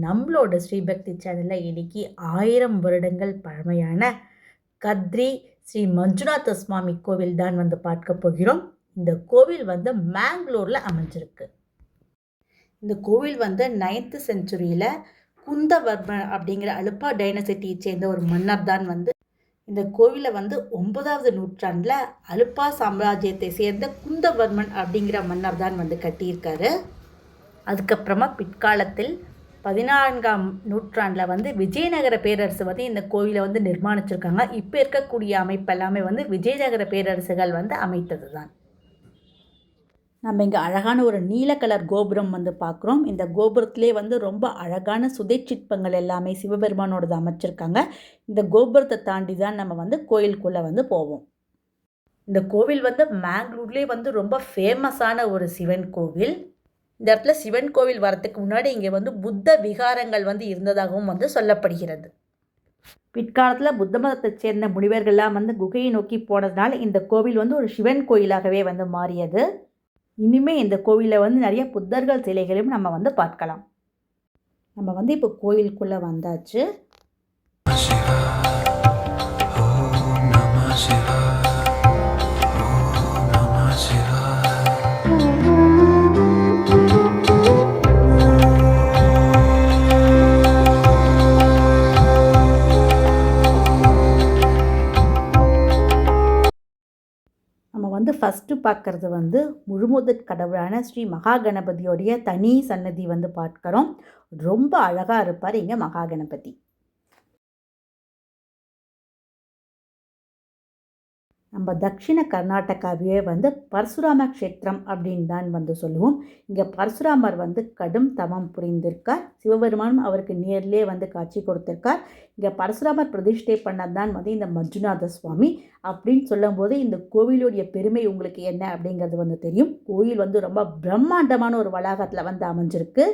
நம்மளோட ஸ்ரீபக்தி சேனலில் இன்னைக்கு 1000 வருடங்கள் பழமையான கத்ரி ஸ்ரீ மஞ்சுநாத சுவாமி கோவில் தான் பார்க்க போகிறோம். இந்த கோவில் மேங்களூரில் அமைஞ்சிருக்கு. இந்த கோவில் 9th செஞ்சுரியில் குந்தவர்மன் அப்படிங்கிற அலுப்பா டைனசிட்டியை சேர்ந்த ஒரு மன்னர் தான் இந்த கோவிலை 9வது நூற்றாண்டில் அலுப்பா சாம்ராஜ்யத்தை சேர்ந்த குந்தவர்மன் அப்படிங்கிற மன்னர் தான் கட்டியிருக்காரு. அதுக்கப்புறமா பிற்காலத்தில் 14ஆம் நூற்றாண்டில் விஜயநகர பேரரசு இந்த கோவிலை நிர்மாணிச்சிருக்காங்க. இப்போ இருக்கக்கூடிய அமைப்பு எல்லாமே விஜயநகர பேரரசுகள் அமைத்தது தான். நம்ம இங்கே அழகான ஒரு நீல கலர் கோபுரம் பார்க்குறோம். இந்த கோபுரத்திலே ரொம்ப அழகான சுதை சிற்பங்கள் எல்லாமே சிவபெருமானோடது அமைச்சிருக்காங்க. இந்த கோபுரத்தை தாண்டி தான் நம்ம கோயிலுக்குள்ளே போவோம். இந்த கோவில் மேங்களூர்லேயே ரொம்ப ஃபேமஸான ஒரு சிவன் கோவில். இந்த இடத்துல சிவன் கோவில் வரத்துக்கு முன்னாடி இங்கே புத்த விகாரங்கள் இருந்ததாகவும் சொல்லப்படுகிறது. பிற்காலத்தில் புத்த மதத்தை சேர்ந்த முனிவர்கள்லாம் குகையை நோக்கி போனதுனால இந்த கோவில் ஒரு சிவன் கோயிலாகவே மாறியது. இனிமேல் இந்த கோவிலில் நிறைய புத்தர்கள் சிலைகளையும் நம்ம பார்க்கலாம். நம்ம இப்போ கோயிலுக்குள்ளே வந்தாச்சு. ஃபஸ்ட்டு பார்க்குறது முழுமுதற் கடவுளான ஸ்ரீ மகா கணபதியோடைய தனி சன்னதி பார்க்குறோம். ரொம்ப அழகாக இருப்பார் இங்கே மகா கணபதி. நம்ம தட்சிண கர்நாடகாவே பரசுராம க்ஷேத்திரம் அப்படின்னு தான் சொல்லுவோம். இங்கே பரசுராமர் கடும் தவம் புரிந்திருக்கார். சிவபெருமானும் அவருக்கு நேர்லேயே காட்சி கொடுத்திருக்கார். இங்கே பரசுராமர் பிரதிஷ்டை பண்ணது தான் இந்த மஞ்சுநாத சுவாமி அப்படின்னு சொல்லும்போது இந்த கோவிலுடைய பெருமை உங்களுக்கு என்ன அப்படிங்கிறது தெரியும். கோவில் ரொம்ப பிரம்மாண்டமான ஒரு வளாகத்தில் அமைஞ்சிருக்கு.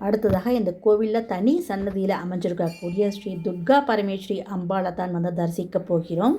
அடுத்ததாக இந்த கோவிலில் தனி சன்னதியில் அமைஞ்சிருக்கக்கூடிய ஸ்ரீ துர்கா பரமேஸ்வரி அம்பாளை தான் தரிசிக்க போகிறோம்.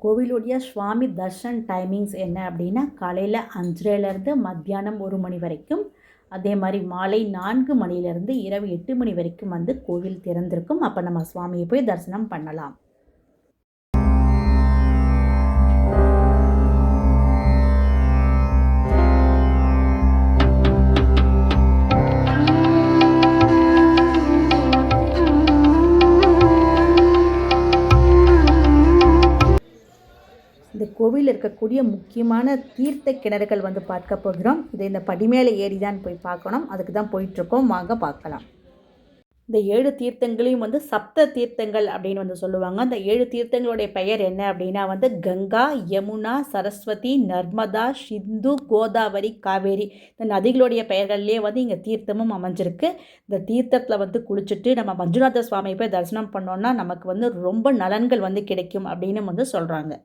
கோவிலுடைய சுவாமி தர்ஷன் டைமிங்ஸ் என்ன அப்படின்னா காலையில் 5:30லேருந்து மத்தியானம் 1 மணி வரைக்கும், அதே மாதிரி மாலை 4 மணிலேருந்து இரவு 8 மணி வரைக்கும் கோவில் திறந்திருக்கும். அப்போ நம்ம சுவாமியை போய் தரிசனம் பண்ணலாம். இந்த கோவிலில் இருக்கக்கூடிய முக்கியமான தீர்த்த கிணறுகள் பார்க்க போகிறோம். இதை இந்த படிமேலே ஏறி தான் போய் பார்க்கணும். அதுக்கு தான் போயிட்டுருக்கோம். வாங்க பார்க்கலாம். இந்த 7 தீர்த்தங்களையும் சப்த தீர்த்தங்கள் அப்படின்னு சொல்லுவாங்க. அந்த 7 தீர்த்தங்களுடைய பெயர் என்ன அப்படின்னா கங்கா, யமுனா, சரஸ்வதி, நர்மதா, சிந்து, கோதாவரி, காவேரி. இந்த நதிகளுடைய பெயர்கள்லேயே இங்கே தீர்த்தமும் அமைஞ்சிருக்கு. இந்த தீர்த்தத்தில் குளிச்சுட்டு நம்ம மஞ்சுநாத சுவாமியை போய் தரிசனம் பண்ணோன்னா நமக்கு ரொம்ப நலன்கள் கிடைக்கும் அப்படின்னு சொல்கிறாங்க.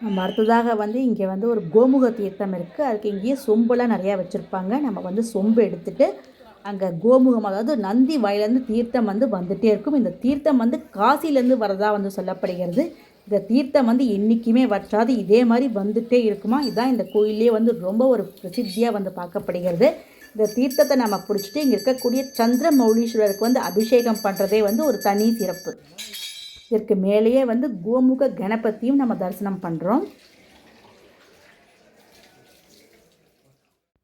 நம்ம அடுத்ததாக இங்கே ஒரு கோமுக தீர்த்தம் இருக்குது. அதுக்கு இங்கேயே சொம்பெல்லாம் நிறையா வச்சுருப்பாங்க. நம்ம சொம்பு எடுத்துகிட்டு அங்கே கோமுகம், அதாவது நந்தி வாயிலேருந்து தீர்த்தம் வந்துகிட்டே இருக்கும். இந்த தீர்த்தம் காசிலேருந்து வரதா சொல்லப்படுகிறது. இந்த தீர்த்தம் என்றைக்குமே வற்றாது இதே மாதிரி வந்துகிட்டே இருக்குமா. இதுதான் இந்த கோயிலே ரொம்ப ஒரு பிரசித்தியாக பார்க்கப்படுகிறது. இந்த தீர்த்தத்தை நம்ம பிடிச்சிட்டு இங்கே இருக்கக்கூடிய சந்திரமௌலீஸ்வரருக்கு அபிஷேகம் பண்ணுறதே ஒரு தனி சிறப்பு. இதற்கு மேலேயே கோமுக கணபதியும் நம்ம தரிசனம் பண்ணுறோம்.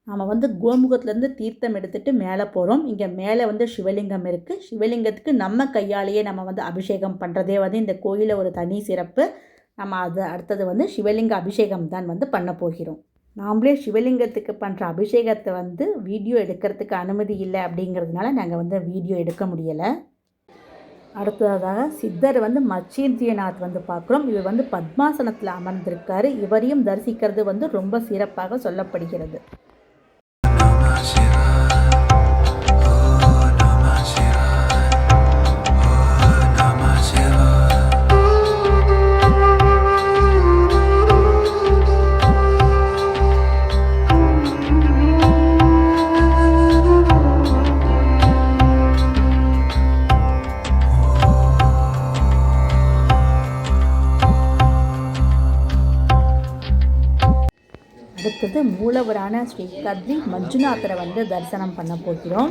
நம்ம கோமுகத்துலேருந்து தீர்த்தம் எடுத்துகிட்டு மேலே போகிறோம். இங்கே மேலே சிவலிங்கம் இருக்குது. சிவலிங்கத்துக்கு நம்ம கையாலேயே நம்ம அபிஷேகம் பண்ணுறதே இந்த கோயிலில் ஒரு தனி சிறப்பு. நம்ம அது அடுத்தது சிவலிங்க அபிஷேகம் தான் பண்ண போகிறோம். நாம்ளே சிவலிங்கத்துக்கு பண்ணுற அபிஷேகத்தை வீடியோ எடுக்கிறதுக்கு அனுமதி இல்லை அப்படிங்கிறதுனால நாங்கள் வீடியோ எடுக்க முடியலை. அடுத்ததாக சித்தர் வந்து மச்சேந்திரநாத் வந்து பார்க்குறோம். இவர் வந்து பத்மாசனத்தில் அமர்ந்திருக்காரு. இவரையும் தரிசிக்கிறது வந்து ரொம்ப சிறப்பாக சொல்லப்படுகிறது. அடுத்தது மூலவரான ஸ்ரீ கத்ரி மஞ்சுநாதரை வந்து தரிசனம் பண்ண போகிறோம்.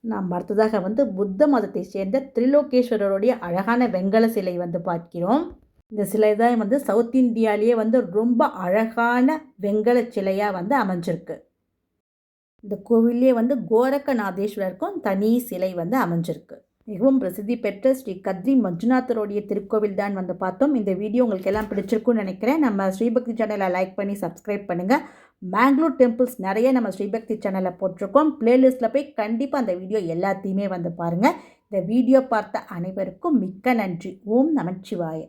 நாம் அடுத்ததாக வந்து புத்த மதத்தை சேர்ந்த திரிலோகேஸ்வரருடைய அழகான வெங்கல சிலை வந்து பார்க்கிறோம். இந்த சிலை தான் வந்து சவுத் இந்தியாவிலேயே வந்து ரொம்ப அழகான வெங்கல சிலையாக வந்து அமைஞ்சிருக்கு. இந்த கோவிலே வந்து கோரக்கநாதேஸ்வரருக்கும் தனி சிலை வந்து அமைஞ்சிருக்கு. மிகவும் பிரசித்தி பெற்ற ஸ்ரீ கத்ரி மஞ்சுநாதருடைய திருக்கோவில் தான் வந்து பார்த்தோம். இந்த வீடியோ உங்களுக்கு எல்லாம் பிடிச்சிருக்குன்னு நினைக்கிறேன். நம்ம ஸ்ரீபக்தி சேனலை லைக் பண்ணி சப்ஸ்கிரைப் பண்ணுங்கள். மேங்களூர் டெம்பிள்ஸ் நிறைய நம்ம ஸ்ரீபக்தி சேனலில் போட்டிருக்கோம். பிளேலிஸ்ட்டில் போய் கண்டிப்பாக அந்த வீடியோ எல்லாத்தையுமே வந்து பாருங்கள். இந்த வீடியோ பார்த்த அனைவருக்கும் மிக்க நன்றி. ஓம் நமச்சிவாய.